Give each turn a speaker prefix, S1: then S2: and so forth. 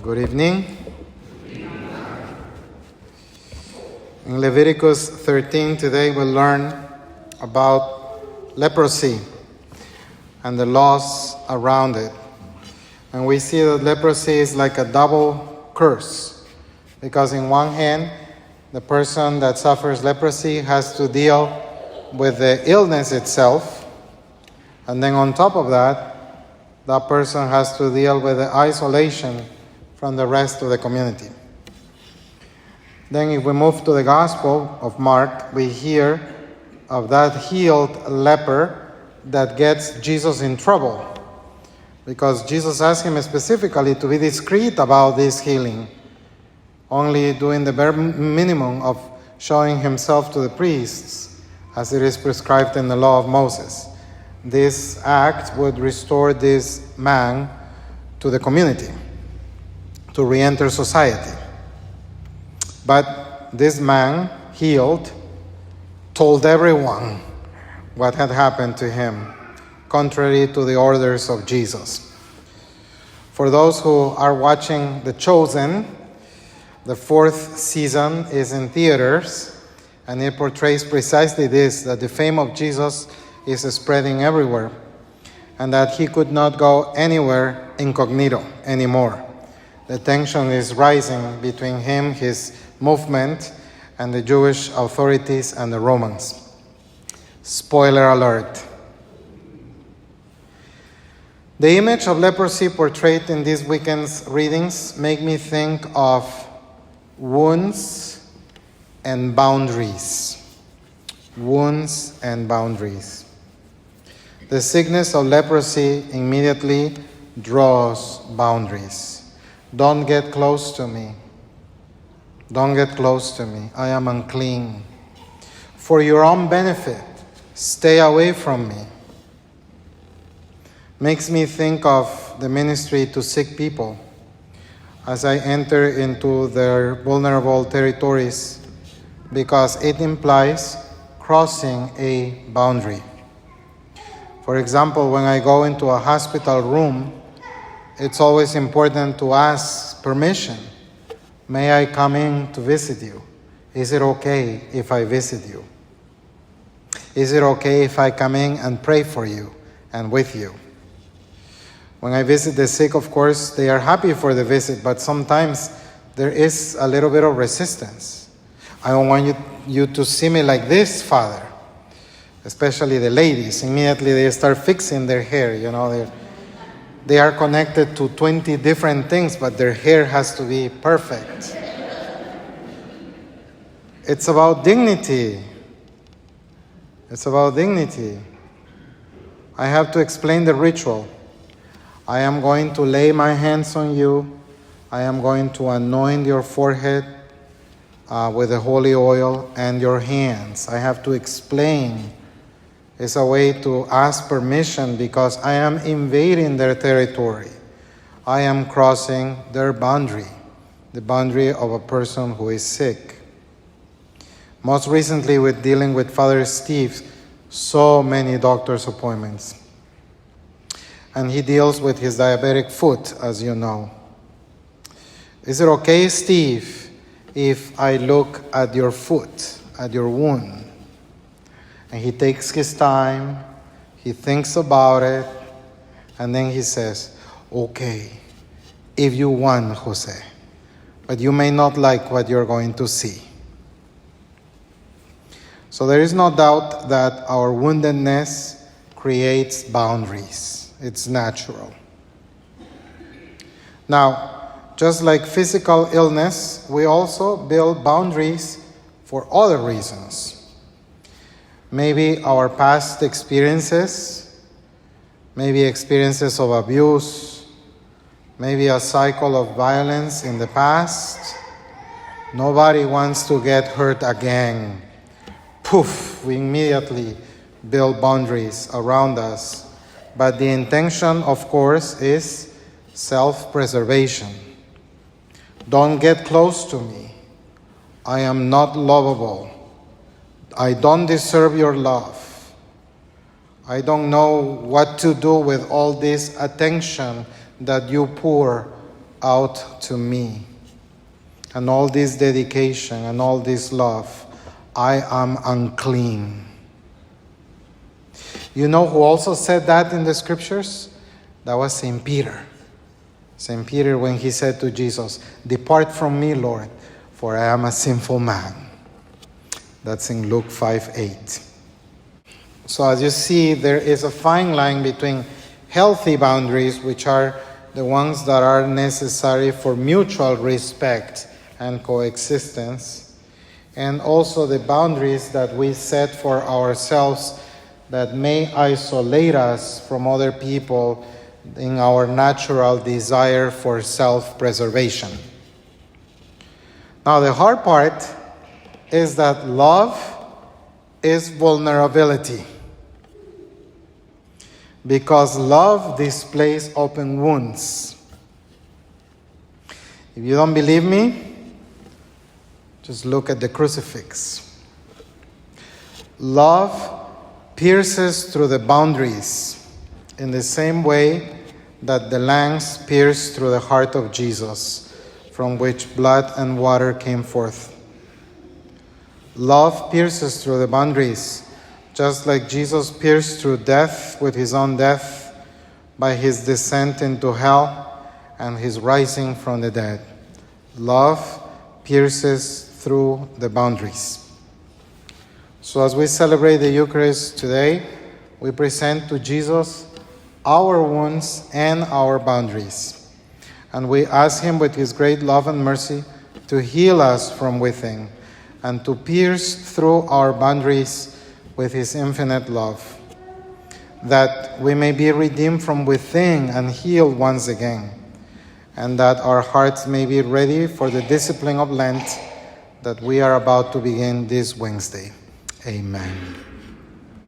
S1: Good evening. In Leviticus 13 today we'll learn about leprosy and the laws around it. And we see that leprosy is like a double curse, because in one hand, the person that suffers leprosy has to deal with the illness itself, and then on top of that, that person has to deal with the isolation from the rest of the community. Then if we move to the Gospel of Mark, we hear of that healed leper that gets Jesus in trouble, because Jesus asked him specifically to be discreet about this healing, only doing the bare minimum of showing himself to the priests as it is prescribed in the law of Moses. This act would restore this man to the community, to re-enter society. But this man, healed, told everyone what had happened to him, contrary to the orders of Jesus. For those who are watching The Chosen, the fourth season is in theaters, and it portrays precisely this, that the fame of Jesus is spreading everywhere, and that he could not go anywhere incognito anymore. The tension is rising between him, his movement, and the Jewish authorities and the Romans. Spoiler alert. The image of leprosy portrayed in this weekend's readings make me think of wounds and boundaries. Wounds and boundaries. The sickness of leprosy immediately draws boundaries. Don't get close to me. Don't get close to me. I am unclean. For your own benefit, stay away from me. Makes me think of the ministry to sick people as I enter into their vulnerable territories, because it implies crossing a boundary. For example, when I go into a hospital room, it's always important to ask permission. May I come in to visit you? Is it okay if I visit you? Is it okay if I come in and pray for you and with you? When I visit the sick, of course, they are happy for the visit, but sometimes there is a little bit of resistance. I don't want you to see me like this, Father. Especially the ladies. Immediately they start fixing their hair. They are connected to 20 different things, but their hair has to be perfect. It's about dignity. It's about dignity. I have to explain the ritual. I am going to lay my hands on you. I am going to anoint your forehead with the holy oil and your hands. I have to explain. It's a way to ask permission, because I am invading their territory. I am crossing their boundary, the boundary of a person who is sick. Most recently, with dealing with Father Steve, so many doctor's appointments. And he deals with his diabetic foot, as you know. Is it okay, Steve, if I look at your foot, at your wound? And he takes his time, he thinks about it, and then he says, okay, if you want, Jose, but you may not like what you're going to see. So there is no doubt that our woundedness creates boundaries. It's natural. Now, just like physical illness, we also build boundaries for other reasons. Maybe our past experiences, maybe experiences of abuse, maybe a cycle of violence in the past. Nobody wants to get hurt again. Poof, we immediately build boundaries around us. But the intention, of course, is self-preservation. Don't get close to me. I am not lovable. I don't deserve your love. I don't know what to do with all this attention that you pour out to me, and all this dedication and all this love, I am unclean. You know who also said that in the scriptures? That was St. Peter. St. Peter, when he said to Jesus, "Depart from me, Lord, for I am a sinful man." That's in Luke 5:8. So as you see, there is a fine line between healthy boundaries, which are the ones that are necessary for mutual respect and coexistence, and also the boundaries that we set for ourselves that may isolate us from other people in our natural desire for self-preservation. Now, the hard part is that love is vulnerability, because love displays open wounds. If you don't believe me, just look at the crucifix. Love pierces through the boundaries in the same way that the lance pierced through the heart of Jesus, from which blood and water came forth. Love pierces through the boundaries, just like Jesus pierced through death with his own death by his descent into hell and his rising from the dead. Love pierces through the boundaries. So as we celebrate the Eucharist today, we present to Jesus our wounds and our boundaries. And we ask him with his great love and mercy to heal us from within and to pierce through our boundaries with his infinite love, that we may be redeemed from within and healed once again, and that our hearts may be ready for the discipline of Lent that we are about to begin this Wednesday. Amen.